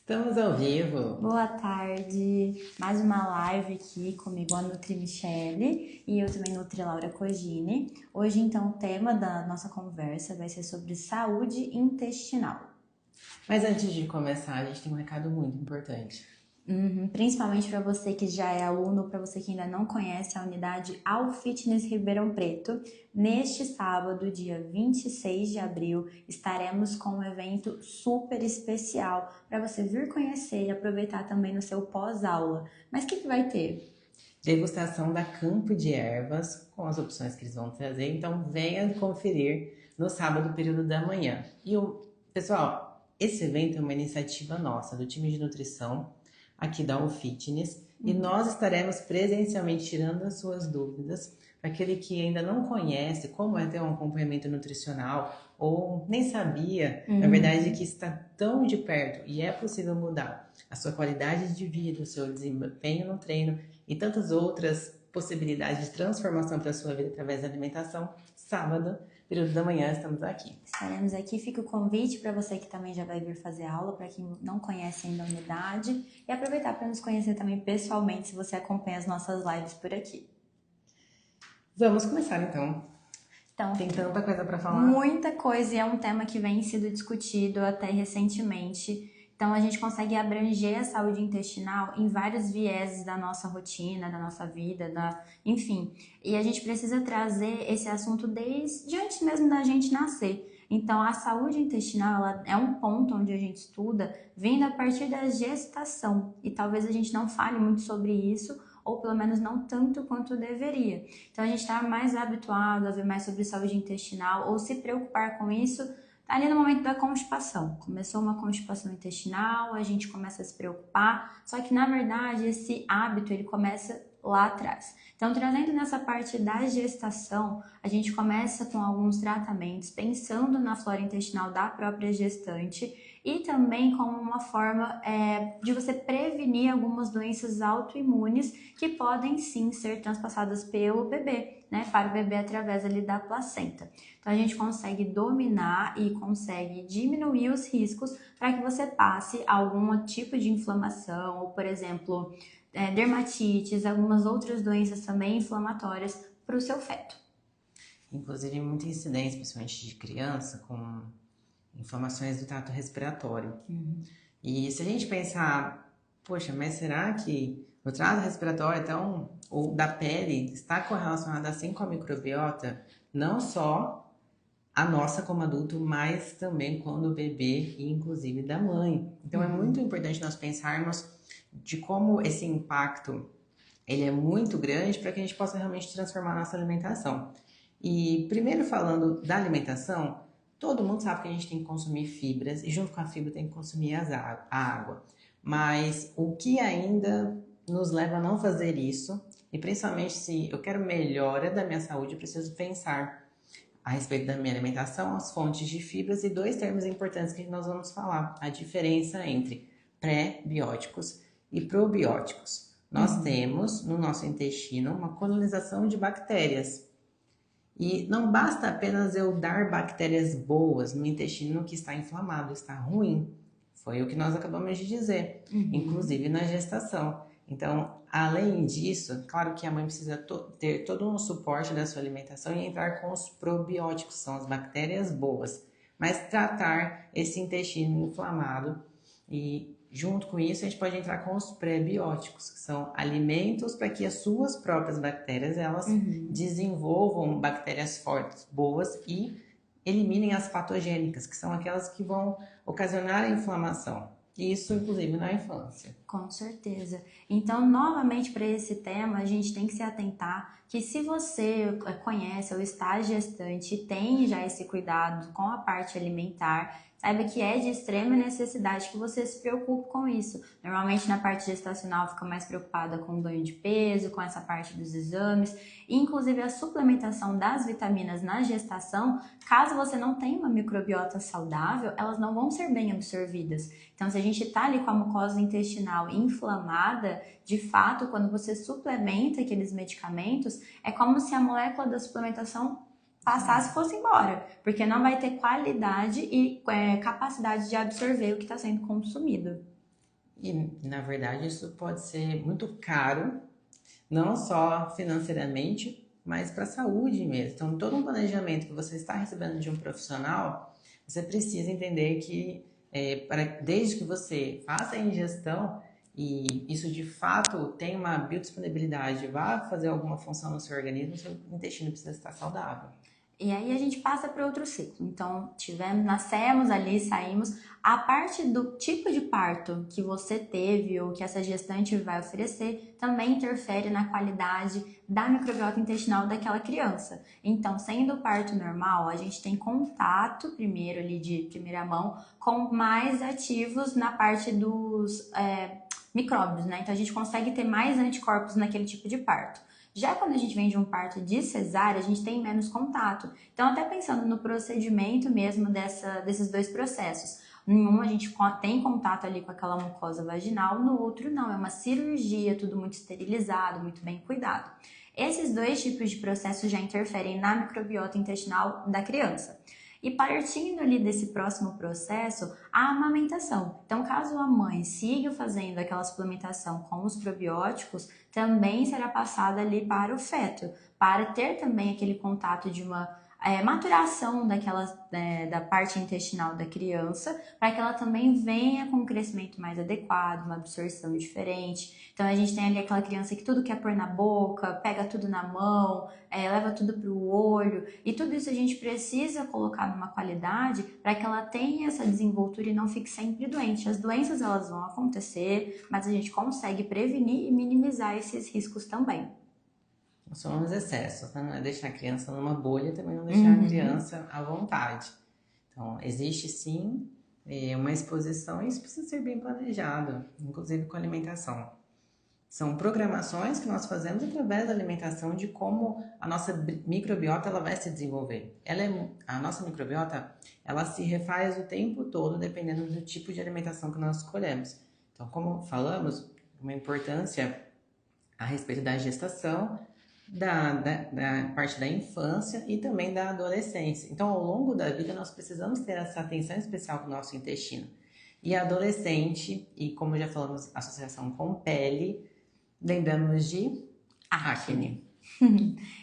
Estamos ao vivo. Boa tarde, mais uma live aqui comigo, a Nutri Michele e eu também Nutri Laura Cogini. Hoje então o tema da nossa conversa vai ser sobre saúde intestinal. Mas antes de começar, a gente tem um recado muito importante. Principalmente para você que já é aluno, para você que ainda não conhece a unidade All Fitness Ribeirão Preto, neste sábado, dia 26 de abril, estaremos com um evento super especial para você vir conhecer e aproveitar também no seu pós-aula. Mas o que vai ter? Degustação da Campo de Ervas, com as opções que eles vão trazer. Então, venha conferir no sábado, período da manhã. Pessoal, esse evento é uma iniciativa nossa, do time de nutrição, aqui da All Fitness, e nós estaremos presencialmente tirando as suas dúvidas para aquele que ainda não conhece como é ter um acompanhamento nutricional ou nem sabia, na verdade, que está tão de perto e é possível mudar a sua qualidade de vida, o seu desempenho no treino e tantas outras possibilidades de transformação para a sua vida através da alimentação. Sábado, período da manhã, estamos aqui. Estaremos aqui, fica o convite para você que também já vai vir fazer aula, para quem não conhece ainda a unidade, e aproveitar para nos conhecer também pessoalmente, se você acompanha as nossas lives por aqui. Vamos começar então. Então, tem tanta coisa para falar. Muita coisa, e é um tema que vem sido discutido até recentemente. Então, a gente consegue abranger a saúde intestinal em vários vieses da nossa rotina, da nossa vida, enfim. E a gente precisa trazer esse assunto desde antes mesmo da gente nascer. Então, a saúde intestinal ela é um ponto onde a gente estuda vindo a partir da gestação. E talvez a gente não fale muito sobre isso, ou pelo menos não tanto quanto deveria. Então, a gente está mais habituado a ver mais sobre saúde intestinal ou se preocupar com isso ali no momento da constipação. Começou uma constipação intestinal, a gente começa a se preocupar, só que na verdade esse hábito ele começa lá atrás. Então, trazendo nessa parte da gestação, a gente começa com alguns tratamentos, pensando na flora intestinal da própria gestante e também como uma forma de você prevenir algumas doenças autoimunes que podem sim ser transpassadas pelo bebê, né, para o bebê através ali da placenta. Então, a gente consegue dominar e consegue diminuir os riscos para que você passe algum tipo de inflamação, ou, por exemplo, dermatites, algumas outras doenças também inflamatórias para o seu feto. Inclusive, muita incidência, principalmente de criança, com inflamações do trato respiratório. E se a gente pensar, poxa, mas será que o trato respiratório, então, ou da pele, está correlacionado assim com a microbiota? Não só a nossa como adulto, mas também quando o bebê e inclusive da mãe. Então é muito importante nós pensarmos de como esse impacto ele é muito grande para que a gente possa realmente transformar a nossa alimentação. E primeiro falando da alimentação, todo mundo sabe que a gente tem que consumir fibras e junto com a fibra tem que consumir a água. Mas o que ainda nos leva a não fazer isso, e principalmente se eu quero melhora da minha saúde, eu preciso pensar a respeito da minha alimentação, as fontes de fibras e dois termos importantes que nós vamos falar. A diferença entre pré-bióticos e probióticos. Nós temos no nosso intestino uma colonização de bactérias. E não basta apenas eu dar bactérias boas no intestino que está inflamado, está ruim. Foi o que nós acabamos de dizer, inclusive na gestação. Então, além disso, claro que a mãe precisa ter todo um suporte da sua alimentação e entrar com os probióticos, são as bactérias boas. Mas tratar esse intestino inflamado e junto com isso a gente pode entrar com os pré-bióticos, que são alimentos para que as suas próprias bactérias elas desenvolvam bactérias fortes, boas e eliminem as patogênicas, que são aquelas que vão ocasionar a inflamação. Isso, inclusive, na infância. Com certeza. Então, novamente, para esse tema, a gente tem que se atentar que se você conhece ou está gestante e tem já esse cuidado com a parte alimentar, saiba que é de extrema necessidade que você se preocupe com isso. Normalmente, na parte gestacional, fica mais preocupada com o ganho de peso, com essa parte dos exames, inclusive a suplementação das vitaminas na gestação, caso você não tenha uma microbiota saudável, elas não vão ser bem absorvidas. Então, se a gente está ali com a mucosa intestinal inflamada, de fato, quando você suplementa aqueles medicamentos, é como se a molécula da suplementação passasse e fosse embora, porque não vai ter qualidade e capacidade de absorver o que está sendo consumido. E, na verdade, isso pode ser muito caro, não só financeiramente, mas para a saúde mesmo. Então, todo um planejamento que você está recebendo de um profissional, você precisa entender que, desde que você faça a ingestão e isso de fato tem uma biodisponibilidade, vá fazer alguma função no seu organismo, seu intestino precisa estar saudável. E aí a gente passa para outro ciclo. Então, nascemos ali, saímos. A parte do tipo de parto que você teve ou que essa gestante vai oferecer também interfere na qualidade da microbiota intestinal daquela criança. Então, sendo o parto normal, a gente tem contato primeiro ali de primeira mão com mais ativos na parte dos micróbios, né? Então, a gente consegue ter mais anticorpos naquele tipo de parto. Já quando a gente vem de um parto de cesárea, a gente tem menos contato. Então, até pensando no procedimento mesmo desses dois processos. Em um, a gente tem contato ali com aquela mucosa vaginal, no outro não. É uma cirurgia, tudo muito esterilizado, muito bem cuidado. Esses dois tipos de processos já interferem na microbiota intestinal da criança. E partindo ali desse próximo processo, a amamentação. Então, caso a mãe siga fazendo aquela suplementação com os probióticos, também será passada ali para o feto, para ter também aquele contato de uma maturação da parte intestinal da criança, para que ela também venha com um crescimento mais adequado, uma absorção diferente. Então a gente tem ali aquela criança que tudo quer pôr na boca, pega tudo na mão, leva tudo para o olho, e tudo isso a gente precisa colocar numa qualidade para que ela tenha essa desenvoltura e não fique sempre doente. As doenças elas vão acontecer, mas a gente consegue prevenir e minimizar esses riscos também. São os excessos, né? Não é deixar a criança numa bolha, também não deixar a criança à vontade. Então, existe sim uma exposição e isso precisa ser bem planejado, inclusive com a alimentação. São programações que nós fazemos através da alimentação de como a nossa microbiota ela vai se desenvolver. A nossa microbiota ela se refaz o tempo todo dependendo do tipo de alimentação que nós escolhemos. Então, como falamos, uma importância a respeito da gestação, da parte da infância e também da adolescência. Então, ao longo da vida, nós precisamos ter essa atenção especial com o nosso intestino. E adolescente, e como já falamos, associação com pele, lembramos de acne.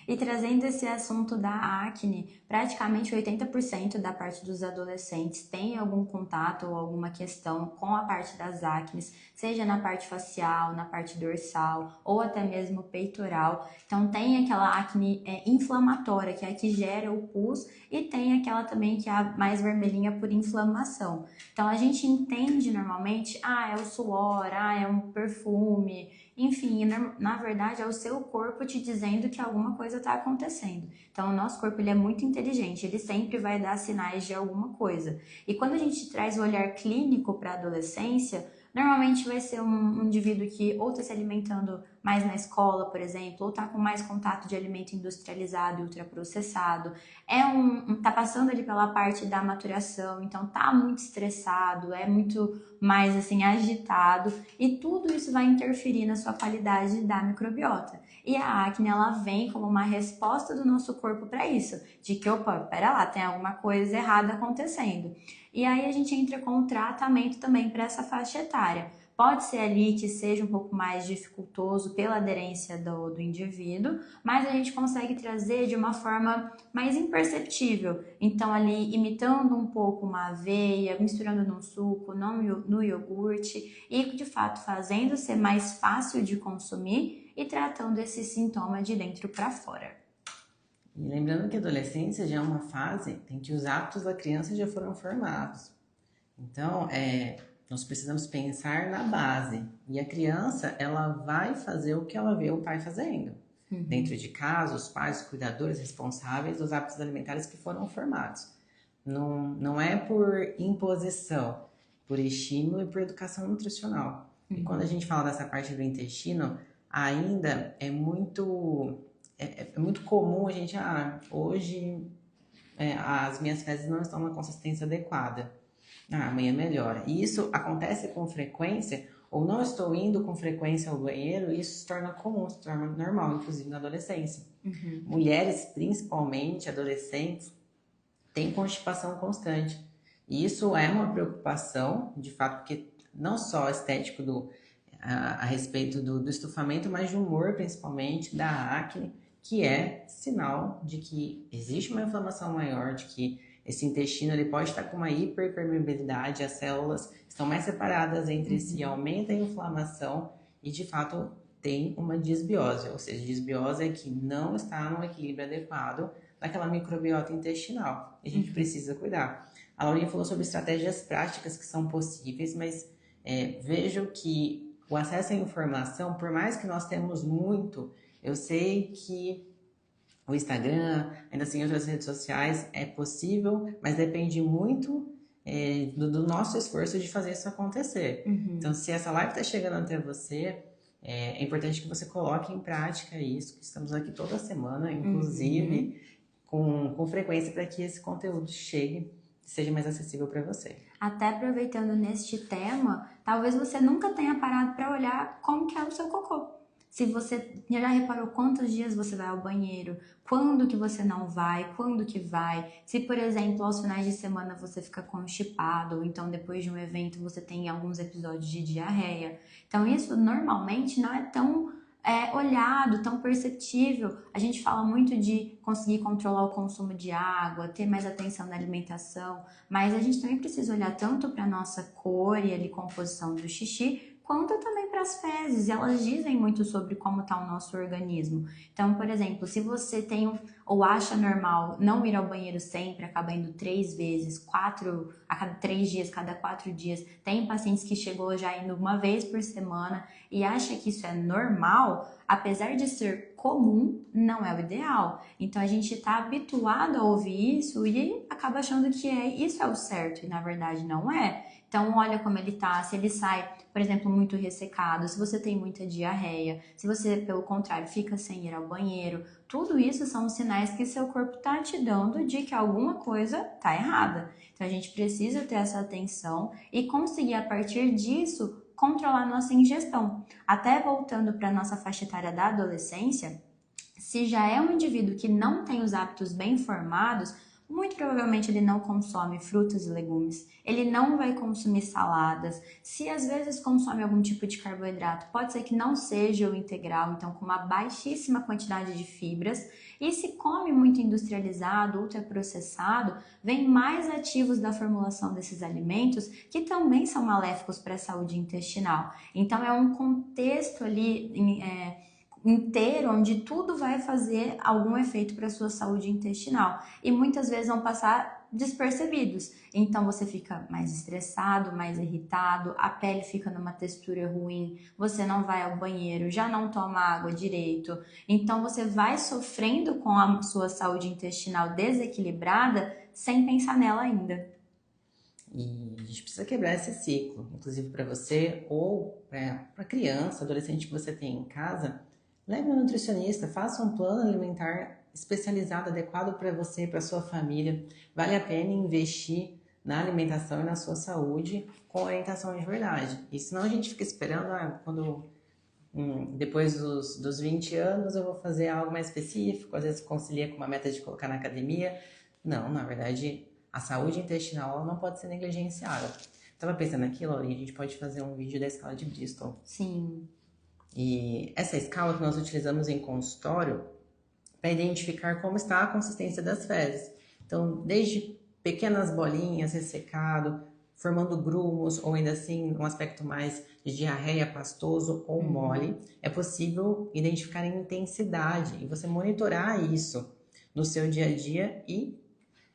E trazendo esse assunto da acne, praticamente 80% da parte dos adolescentes tem algum contato ou alguma questão com a parte das acnes, seja na parte facial, na parte dorsal ou até mesmo peitoral. Então tem aquela acne inflamatória, que é a que gera o pus, e tem aquela também que é a mais vermelhinha por inflamação. Então a gente entende normalmente, é o suor, é um perfume, enfim, na verdade é o seu corpo te dizendo que alguma coisa está acontecendo. Então o nosso corpo ele é muito inteligente, ele sempre vai dar sinais de alguma coisa. E quando a gente traz o olhar clínico para a adolescência, normalmente vai ser um indivíduo que ou está se alimentando mais na escola, por exemplo, ou está com mais contato de alimento industrializado e ultraprocessado, tá passando ali pela parte da maturação, então tá muito estressado, é muito mais assim agitado, e tudo isso vai interferir na sua qualidade da microbiota. E a acne ela vem como uma resposta do nosso corpo para isso, de que opa, pera lá, tem alguma coisa errada acontecendo. E aí a gente entra com um tratamento também para essa faixa etária. Pode ser ali que seja um pouco mais dificultoso pela aderência do indivíduo, mas a gente consegue trazer de uma forma mais imperceptível. Então ali imitando um pouco uma aveia, misturando num suco, no iogurte e de fato fazendo ser mais fácil de consumir e tratando esse sintoma de dentro para fora. E lembrando que a adolescência já é uma fase em que os hábitos da criança já foram formados. Então, nós precisamos pensar na base. E a criança, ela vai fazer o que ela vê o pai fazendo. Dentro de casa, os pais, os cuidadores responsáveis dos hábitos alimentares que foram formados. Não é por imposição, por estímulo e por educação nutricional. E quando a gente fala dessa parte do intestino, ainda é muito comum a gente, hoje as minhas fezes não estão na consistência adequada. Amanhã melhora. E isso acontece com frequência, ou não estou indo com frequência ao banheiro, e isso se torna comum, se torna normal, inclusive na adolescência. Mulheres, principalmente adolescentes, têm constipação constante. E isso é uma preocupação, de fato, porque não só estético a respeito do estufamento, mas de humor, principalmente, da acne, que é sinal de que existe uma inflamação maior, de que esse intestino ele pode estar com uma hiperpermeabilidade, as células estão mais separadas entre si, aumenta a inflamação e, de fato, tem uma disbiose. Ou seja, disbiose é que não está no equilíbrio adequado daquela microbiota intestinal. E a gente precisa cuidar. A Laurinha falou sobre estratégias práticas que são possíveis, mas vejo que o acesso à informação, por mais que nós temos muito, eu sei que o Instagram, ainda assim outras redes sociais, é possível, mas depende muito do nosso esforço de fazer isso acontecer. Então, se essa live está chegando até você, é importante que você coloque em prática isso, que estamos aqui toda semana, inclusive, com frequência, para que esse conteúdo chegue e seja mais acessível para você. Até aproveitando neste tema, talvez você nunca tenha parado para olhar como que é o seu cocô. Se você já reparou quantos dias você vai ao banheiro, quando que você não vai, quando que vai. Se, por exemplo, aos finais de semana você fica constipado, ou então depois de um evento você tem alguns episódios de diarreia. Então isso normalmente não é tão olhado, tão perceptível. A gente fala muito de conseguir controlar o consumo de água, ter mais atenção na alimentação, mas a gente também precisa olhar tanto para a nossa cor e a composição do xixi, quanto também para as fezes, elas dizem muito sobre como está o nosso organismo. Então, por exemplo, se você tem ou acha normal não ir ao banheiro sempre, acaba indo 3 vezes, a cada 3 dias, cada 4 dias, tem pacientes que chegou já indo uma vez por semana e acha que isso é normal, apesar de ser comum, não é o ideal. Então a gente está habituado a ouvir isso e acaba achando que isso é o certo, e na verdade não é. Então olha como ele tá, se ele sai, por exemplo, muito ressecado, se você tem muita diarreia, se você, pelo contrário, fica sem ir ao banheiro, tudo isso são sinais que seu corpo tá te dando de que alguma coisa tá errada. Então a gente precisa ter essa atenção e conseguir, a partir disso, controlar nossa ingestão. Até voltando para a nossa faixa etária da adolescência, se já é um indivíduo que não tem os hábitos bem formados, muito provavelmente ele não consome frutas e legumes, ele não vai consumir saladas. Se às vezes consome algum tipo de carboidrato, pode ser que não seja o integral, então com uma baixíssima quantidade de fibras. E se come muito industrializado, ultraprocessado, vem mais ativos da formulação desses alimentos que também são maléficos para a saúde intestinal. Então é um contexto ali inteiro onde tudo vai fazer algum efeito para a sua saúde intestinal e muitas vezes vão passar despercebidos. Então você fica mais estressado, mais irritado, a pele fica numa textura ruim, você não vai ao banheiro, já não toma água direito. Então você vai sofrendo com a sua saúde intestinal desequilibrada sem pensar nela ainda. E a gente precisa quebrar esse ciclo, inclusive para você ou para criança, adolescente que você tem em casa. Leve um nutricionista, faça um plano alimentar especializado, adequado para você, para sua família. Vale a pena investir na alimentação e na sua saúde com orientação de verdade. E senão a gente fica esperando, depois dos 20 anos eu vou fazer algo mais específico, às vezes concilia com uma meta de colocar na academia. Não, na verdade, a saúde intestinal não pode ser negligenciada. Estava pensando aqui, Laurinha, a gente pode fazer um vídeo da escala de Bristol. Sim. E essa escala que nós utilizamos em consultório para identificar como está a consistência das fezes. Então, desde pequenas bolinhas, ressecado, formando grumos, ou ainda assim, um aspecto mais de diarreia, pastoso ou mole, é possível identificar em intensidade e você monitorar isso no seu dia a dia e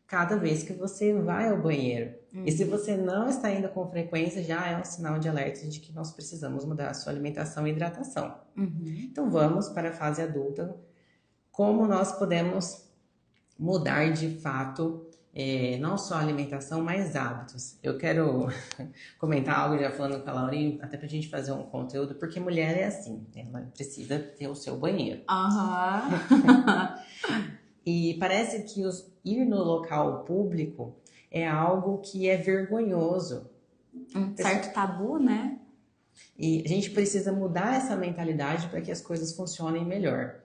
cada vez que você vai ao banheiro. E se você não está indo com frequência, já é um sinal de alerta de que nós precisamos mudar a sua alimentação e hidratação. Então vamos para a fase adulta. Como nós podemos mudar de fato, não só a alimentação, mas hábitos. Eu quero comentar algo já falando com a Laurinha, até pra gente fazer um conteúdo, porque mulher é assim, ela precisa ter o seu banheiro. E parece que ir no local público é algo que é vergonhoso. Um certo tabu, né? E a gente precisa mudar essa mentalidade para que as coisas funcionem melhor.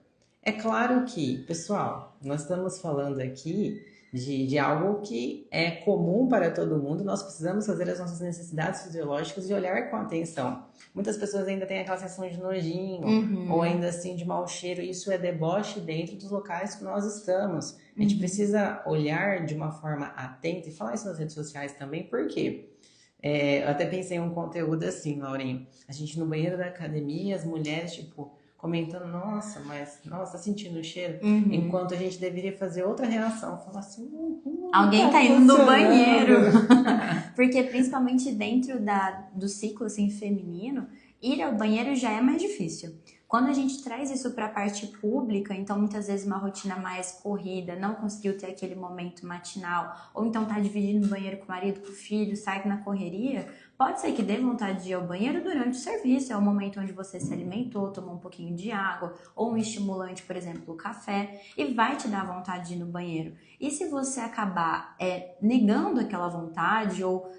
É claro que, pessoal, nós estamos falando aqui de algo que é comum para todo mundo. Nós precisamos fazer as nossas necessidades fisiológicas e olhar com atenção. Muitas pessoas ainda têm aquela sensação de nojinho, ou ainda assim de mau cheiro. Isso é deboche dentro dos locais que nós estamos. A gente precisa olhar de uma forma atenta e falar isso nas redes sociais também, por quê? Eu até pensei em um conteúdo assim, Laurinho. A gente no banheiro da academia, as mulheres, tipo, comentando, nossa, tá sentindo o cheiro? Enquanto a gente deveria fazer outra reação, falar assim, alguém tá indo no banheiro. Porque principalmente dentro do ciclo assim, feminino, ir ao banheiro já é mais difícil. Quando a gente traz isso para a parte pública, então muitas vezes uma rotina mais corrida, não conseguiu ter aquele momento matinal, ou então tá dividindo o banheiro com o marido, com o filho, sai na correria, pode ser que dê vontade de ir ao banheiro durante o serviço, é o momento onde você se alimentou, tomou um pouquinho de água, ou um estimulante, por exemplo, o café, e vai te dar vontade de ir no banheiro. E se você acabar negando aquela vontade, ou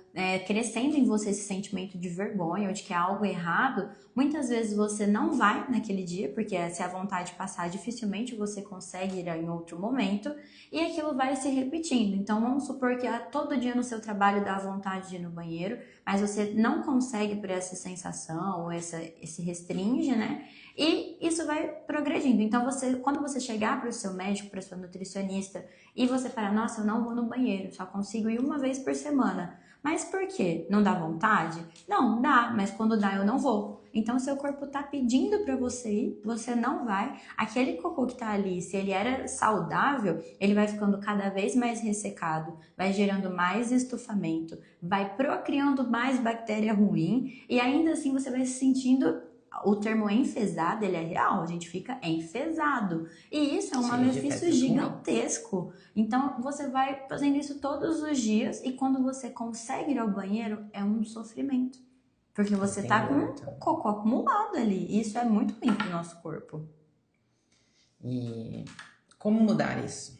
crescendo em você esse sentimento de vergonha, ou de que há algo errado, muitas vezes você não vai naquele dia, porque se a vontade passar, dificilmente você consegue ir em outro momento, e aquilo vai se repetindo. Então, vamos supor que todo dia no seu trabalho dá vontade de ir no banheiro, mas você não consegue por essa sensação, ou esse restringe, né? E isso vai progredindo. Então, quando você chegar para o seu médico, para o seu nutricionista, e você falar, nossa, eu não vou no banheiro, só consigo ir uma vez por semana. Mas por quê? Não dá vontade? Não, dá, mas quando dá eu não vou. Então, seu corpo tá pedindo para você ir, você não vai. Aquele cocô que tá ali, se ele era saudável, ele vai ficando cada vez mais ressecado, vai gerando mais estufamento, vai procriando mais bactéria ruim e ainda assim você vai se sentindo... O termo enfesado, ele é real, a gente fica enfesado. E isso é um malefício gigantesco. Então, você vai fazendo isso todos os dias e quando você consegue ir ao banheiro, é um sofrimento. Porque você tá com um cocô acumulado ali. E isso é muito ruim pro nosso corpo. E como mudar isso?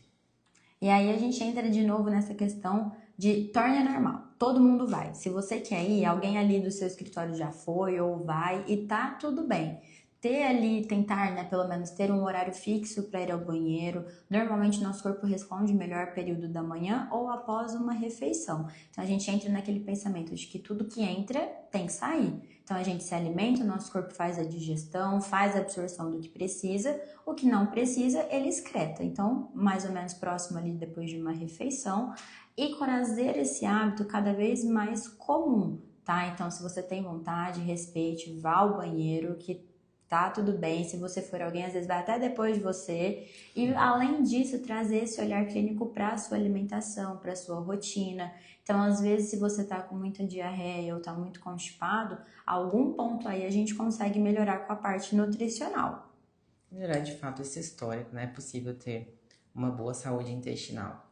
E aí a gente entra de novo nessa questão de torne normal. Todo mundo vai. Se você quer ir, alguém ali do seu escritório já foi ou vai e tá tudo bem. Tentar, né, pelo menos ter um horário fixo para ir ao banheiro. Normalmente nosso corpo responde melhor período da manhã ou após uma refeição. Então a gente entra naquele pensamento de que tudo que entra tem que sair. Então a gente se alimenta, o nosso corpo faz a digestão, faz a absorção do que precisa, o que não precisa ele excreta. Então, mais ou menos próximo ali depois de uma refeição, e trazer esse hábito cada vez mais comum, tá? Então, se você tem vontade, respeite, vá ao banheiro, que tá tudo bem. Se você for alguém, às vezes vai até depois de você. E, além disso, trazer esse olhar clínico para a sua alimentação, para a sua rotina. Então, às vezes, se você tá com muita diarreia ou tá muito constipado, algum ponto aí a gente consegue melhorar com a parte nutricional. Melhorar, de fato, esse histórico, né? É possível ter uma boa saúde intestinal.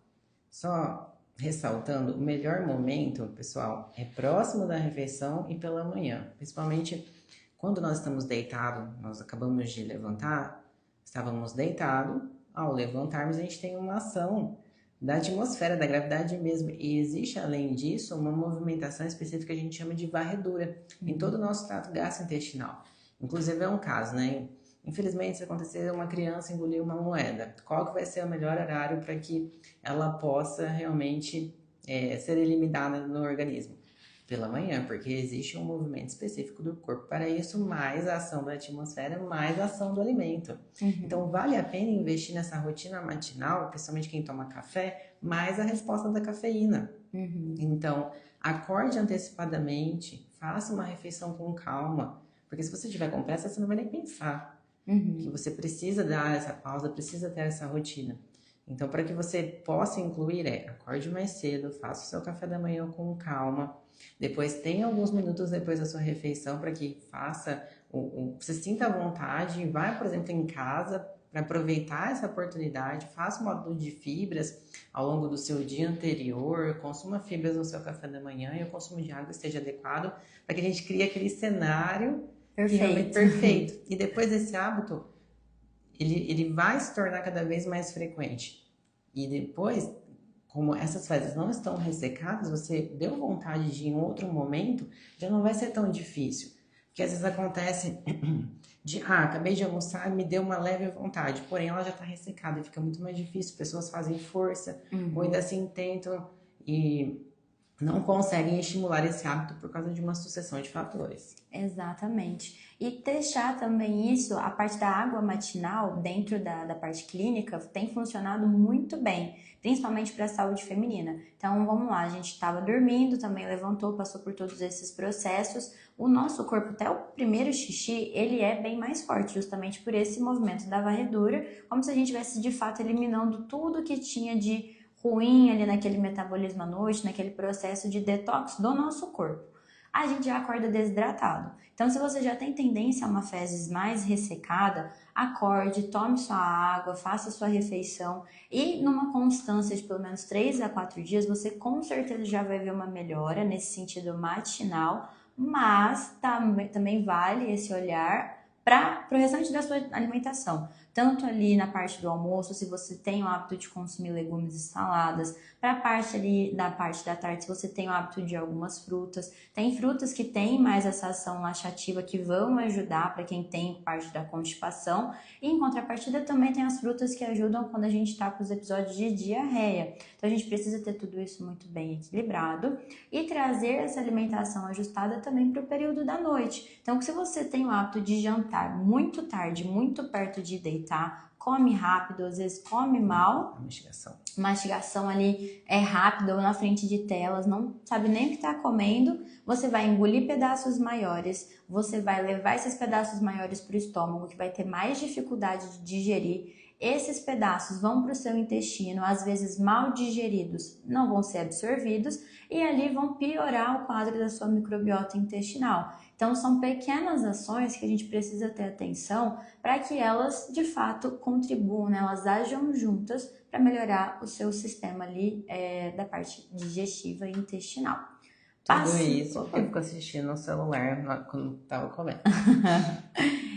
Só ressaltando, o melhor momento, pessoal, é próximo da refeição e pela manhã. Principalmente quando nós estamos deitados, nós acabamos de levantar, estávamos deitados, ao levantarmos a gente tem uma ação da atmosfera, da gravidade mesmo. E existe, além disso, uma movimentação específica que a gente chama de varredura em todo o nosso trato gastrointestinal. Inclusive é um caso, né? Infelizmente, se acontecer uma criança engolir uma moeda, qual que vai ser o melhor horário para que ela possa realmente ser eliminada no organismo? Pela manhã, porque existe um movimento específico do corpo para isso, mais a ação da atmosfera, mais a ação do alimento. Então, vale a pena investir nessa rotina matinal, principalmente quem toma café, mais a resposta da cafeína. Então, acorde antecipadamente, faça uma refeição com calma, porque se você tiver com pressa, você não vai nem pensar. Que você precisa dar essa pausa, precisa ter essa rotina. Então, para que você possa incluir, acorde mais cedo, faça o seu café da manhã com calma, depois tenha alguns minutos depois da sua refeição para que faça, você sinta a vontade, vai, por exemplo, em casa para aproveitar essa oportunidade, faça um módulo de fibras ao longo do seu dia anterior, consuma fibras no seu café da manhã e o consumo de água esteja adequado para que a gente crie aquele cenário perfeito. E depois desse hábito, ele vai se tornar cada vez mais frequente. E depois, como essas fezes não estão ressecadas, você deu vontade de ir em outro momento, já não vai ser tão difícil. Porque às vezes acontece de, acabei de almoçar, me deu uma leve vontade, porém ela já tá ressecada, fica muito mais difícil, pessoas fazem força, ou ainda assim tentam e não conseguem estimular esse hábito por causa de uma sucessão de fatores. Exatamente. E deixar também isso, a parte da água matinal, dentro da parte clínica, tem funcionado muito bem, principalmente para a saúde feminina. Então, vamos lá, a gente estava dormindo, também levantou, passou por todos esses processos. O nosso corpo, até o primeiro xixi, ele é bem mais forte, justamente por esse movimento da varredura, como se a gente estivesse, de fato, eliminando tudo que tinha de ruim ali naquele metabolismo à noite, naquele processo de detox do nosso corpo. A gente já acorda desidratado. Então, se você já tem tendência a uma fezes mais ressecada, acorde, tome sua água, faça sua refeição e numa constância de pelo menos 3 a 4 dias, você com certeza já vai ver uma melhora nesse sentido matinal, mas também vale esse olhar para o restante da sua alimentação. Tanto ali na parte do almoço, se você tem o hábito de consumir legumes e saladas, para a parte ali da parte da tarde, se você tem o hábito de algumas frutas. Tem frutas que têm mais essa ação laxativa que vão ajudar para quem tem parte da constipação. E em contrapartida também tem as frutas que ajudam quando a gente está com os episódios de diarreia. Então a gente precisa ter tudo isso muito bem equilibrado e trazer essa alimentação ajustada também para o período da noite. Então se você tem o hábito de jantar muito tarde, muito perto de deitar, come rápido, às vezes come mal. Mastigação ali é rápida ou na frente de telas, não sabe nem o que está comendo. Você vai engolir pedaços maiores, você vai levar esses pedaços maiores para o estômago, que vai ter mais dificuldade de digerir. Esses pedaços vão para o seu intestino, às vezes mal digeridos, não vão ser absorvidos e ali vão piorar o quadro da sua microbiota intestinal. Então, são pequenas ações que a gente precisa ter atenção para que elas, de fato, contribuam, né? Elas ajam juntas para melhorar o seu sistema ali da parte digestiva e intestinal. Tudo isso porque eu fico assistindo no celular quando estava comendo.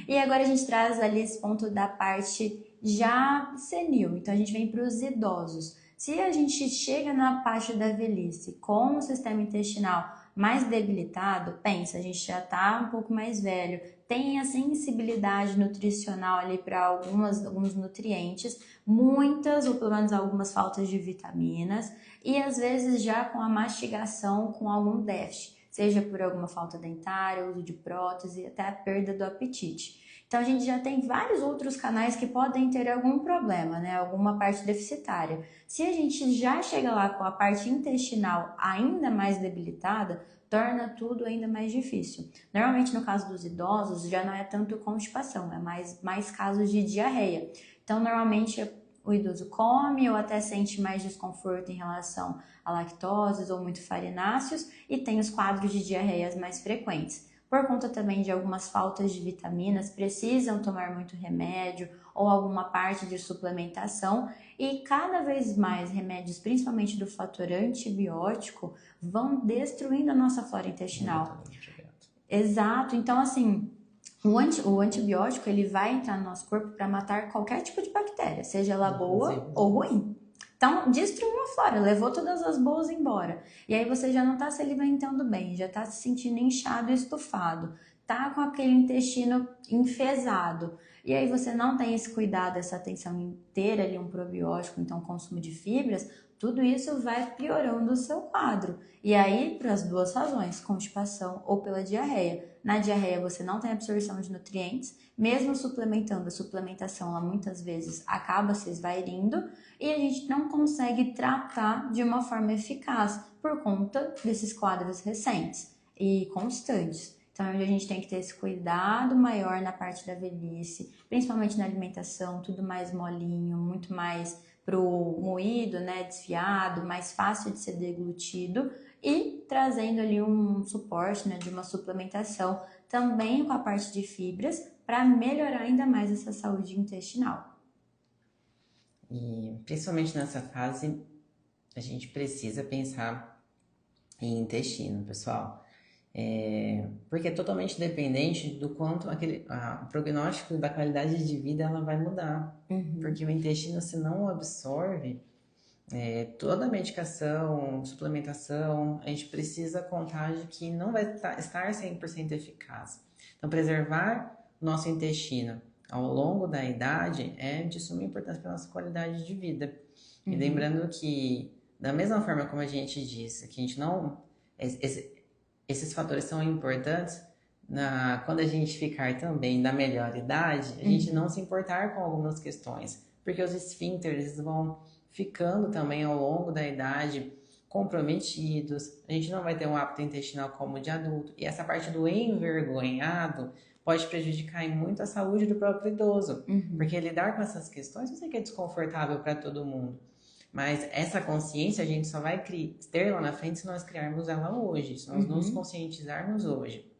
E agora a gente traz ali esse ponto da parte já senil. Então, a gente vem para os idosos. Se a gente chega na parte da velhice com o sistema intestinal mais debilitado, pensa, a gente já está um pouco mais velho, tem a sensibilidade nutricional ali para alguns nutrientes, muitas ou pelo menos algumas faltas de vitaminas e às vezes já com a mastigação com algum déficit, seja por alguma falta dentária, uso de prótese, até a perda do apetite. Então a gente já tem vários outros canais que podem ter algum problema, né? Alguma parte deficitária. Se a gente já chega lá com a parte intestinal ainda mais debilitada, torna tudo ainda mais difícil. Normalmente no caso dos idosos já não é tanto constipação, é mais casos de diarreia. Então normalmente o idoso come ou até sente mais desconforto em relação a lactoses ou muito farináceos e tem os quadros de diarreias mais frequentes. Por conta também de algumas faltas de vitaminas, precisam tomar muito remédio ou alguma parte de suplementação e cada vez mais remédios, principalmente do fator antibiótico, vão destruindo a nossa flora intestinal. Exato, então assim, o antibiótico ele vai entrar no nosso corpo para matar qualquer tipo de bactéria, seja ela boa ou ruim. Então, destruiu a flora, levou todas as boas embora. E aí você já não está se alimentando bem, já está se sentindo inchado e estufado, tá com aquele intestino enfesado. E aí você não tem esse cuidado, essa atenção inteira ali, um probiótico, então consumo de fibras, tudo isso vai piorando o seu quadro. E aí, para as duas razões, constipação ou pela diarreia. Na diarreia você não tem absorção de nutrientes, mesmo suplementando, a suplementação ela muitas vezes acaba se esvairindo e a gente não consegue tratar de uma forma eficaz por conta desses quadros recentes e constantes. Então a gente tem que ter esse cuidado maior na parte da velhice, principalmente na alimentação, tudo mais molinho, muito mais pro moído, né, desfiado, mais fácil de ser deglutido e trazendo ali um suporte, né, de uma suplementação também com a parte de fibras para melhorar ainda mais essa saúde intestinal. E principalmente nessa fase, a gente precisa pensar em intestino, pessoal. Porque é totalmente dependente do quanto o prognóstico da qualidade de vida ela vai mudar. Porque o intestino, se não o absorve, Toda medicação, suplementação, a gente precisa contar de que não vai estar 100% eficaz. Então, preservar o nosso intestino ao longo da idade é de suma importância para a nossa qualidade de vida. E lembrando que, da mesma forma como a gente disse, que a gente não... esses fatores são importantes quando a gente ficar também da melhor idade, a gente não se importar com algumas questões, porque os esfíncteres vão ficando também ao longo da idade comprometidos, a gente não vai ter um hábito intestinal como de adulto, e essa parte do envergonhado pode prejudicar muito a saúde do próprio idoso, porque lidar com essas questões eu sei que é desconfortável para todo mundo, mas essa consciência a gente só vai ter lá na frente se nós criarmos ela hoje, se nós nos conscientizarmos hoje.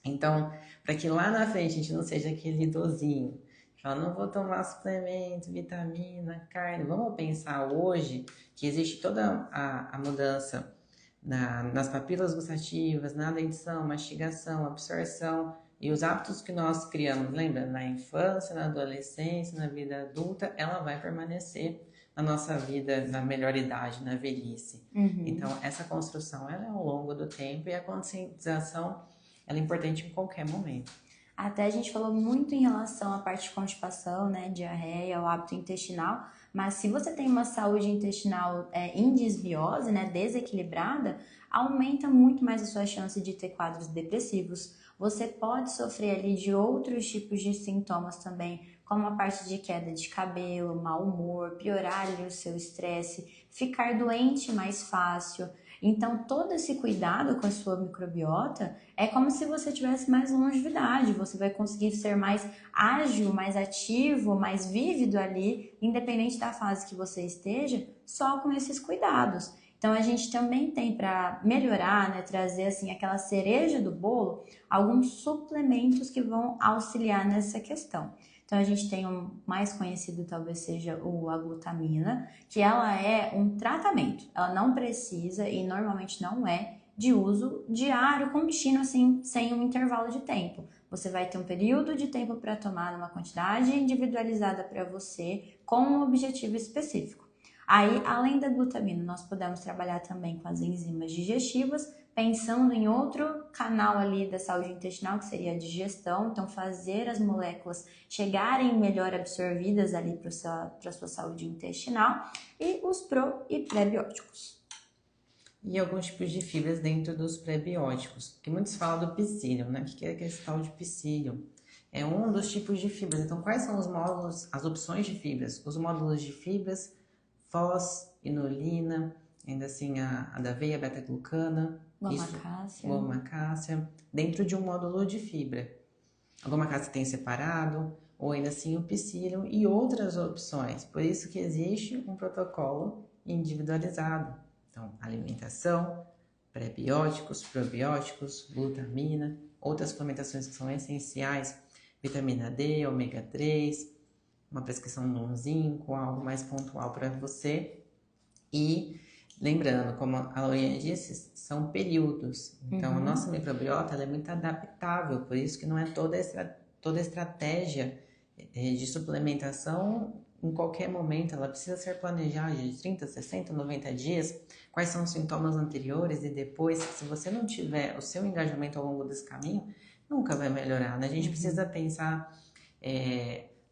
Então, para que lá na frente a gente não seja aquele idosinho que fala, não vou tomar suplemento, vitamina, carne. Vamos pensar hoje que existe toda a mudança nas papilas gustativas, na dentição, mastigação, absorção e os hábitos que nós criamos, lembra? Na infância, na adolescência, na vida adulta, ela vai permanecer na nossa vida, na melhor idade, na velhice. Então, essa construção ela é ao longo do tempo e a conscientização ela é importante em qualquer momento. Até a gente falou muito em relação à parte de constipação, né, diarreia, o hábito intestinal, mas se você tem uma saúde intestinal em desbiose, né, desequilibrada, aumenta muito mais a sua chance de ter quadros depressivos. Você pode sofrer ali de outros tipos de sintomas também, como a parte de queda de cabelo, mau humor, piorar ali o seu estresse, ficar doente mais fácil. Então, todo esse cuidado com a sua microbiota é como se você tivesse mais longevidade, você vai conseguir ser mais ágil, mais ativo, mais vívido ali, independente da fase que você esteja, só com esses cuidados. Então, a gente também tem para melhorar, né, trazer assim aquela cereja do bolo, alguns suplementos que vão auxiliar nessa questão. Então, a gente tem um mais conhecido, talvez seja a glutamina, que ela é um tratamento. Ela não precisa e normalmente não é de uso diário, contínuo, assim, sem um intervalo de tempo. Você vai ter um período de tempo para tomar uma quantidade individualizada para você, com um objetivo específico. Aí, além da glutamina, nós podemos trabalhar também com as enzimas digestivas, pensando em outro canal ali da saúde intestinal, que seria a digestão, então fazer as moléculas chegarem melhor absorvidas ali para a sua saúde intestinal, e os pró e pré-bióticos. E alguns tipos de fibras dentro dos pré-bióticos, que muitos falam do psyllium, né? O que é esse tal de psyllium? É um dos tipos de fibras. Então, quais são os módulos, as opções de fibras? Os módulos de fibras, fós, inulina, ainda assim a da aveia, beta-glucana, goma-cássia, dentro de um módulo de fibra. A goma-cássia tem separado, ou ainda assim o psyllium e outras opções. Por isso que existe um protocolo individualizado. Então, alimentação, pré-bióticos, probióticos, glutamina, outras suplementações que são essenciais, vitamina D, ômega 3, uma prescrição de um zinco, algo mais pontual para você. E lembrando, como a Loriane disse, são períodos. Então, a nossa microbiota ela é muito adaptável, por isso que não é toda estratégia de suplementação em qualquer momento. Ela precisa ser planejada de 30, 60, 90 dias. Quais são os sintomas anteriores e depois, se você não tiver o seu engajamento ao longo desse caminho, nunca vai melhorar, né? A gente precisa pensar...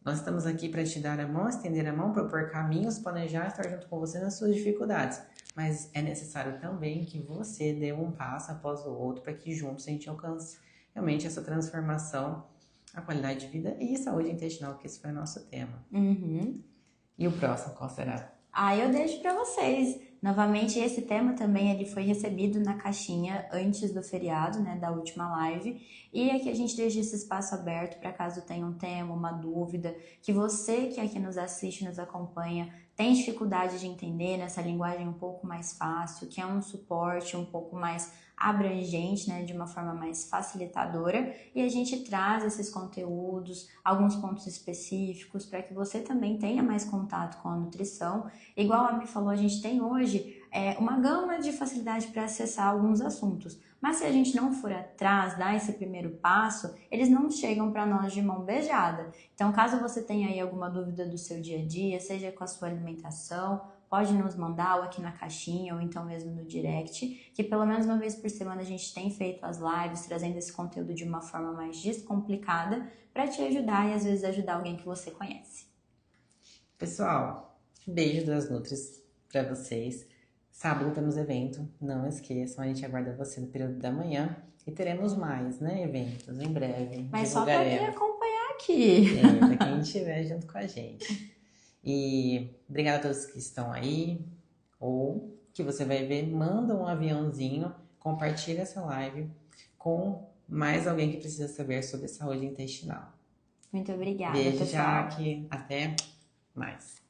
nós estamos aqui para te dar a mão, estender a mão, propor caminhos, planejar, estar junto com você nas suas dificuldades. Mas é necessário também que você dê um passo após o outro para que juntos a gente alcance realmente essa transformação, a qualidade de vida e saúde intestinal, que esse foi o nosso tema. E o próximo, qual será? Eu deixo para vocês. Novamente, esse tema também ele foi recebido na caixinha antes do feriado, né, da última live. E aqui a gente deixa esse espaço aberto para caso tenha um tema, uma dúvida, que você que aqui nos assiste, nos acompanha, tem dificuldade de entender nessa linguagem um pouco mais fácil, que é um suporte um pouco mais abrangente, né, de uma forma mais facilitadora, e a gente traz esses conteúdos, alguns pontos específicos para que você também tenha mais contato com a nutrição. Igual a Mi falou, a gente tem hoje uma gama de facilidade para acessar alguns assuntos, mas se a gente não for atrás, dar esse primeiro passo, eles não chegam para nós de mão beijada. Então, caso você tenha aí alguma dúvida do seu dia a dia, seja com a sua alimentação, pode nos mandar ou aqui na caixinha ou então mesmo no direct, que pelo menos uma vez por semana a gente tem feito as lives, trazendo esse conteúdo de uma forma mais descomplicada para te ajudar e às vezes ajudar alguém que você conhece. Pessoal, beijo das Nutris para vocês. Sábado temos evento, não esqueçam, a gente aguarda você no período da manhã e teremos mais, né, eventos em breve. Mas só para quem acompanhar aqui. Para quem estiver junto com a gente. E obrigada a todos que estão aí, ou que você vai ver, manda um aviãozinho, compartilha essa live com mais alguém que precisa saber sobre saúde intestinal. Muito obrigada, Beijo, pessoal. Jaque. Até mais.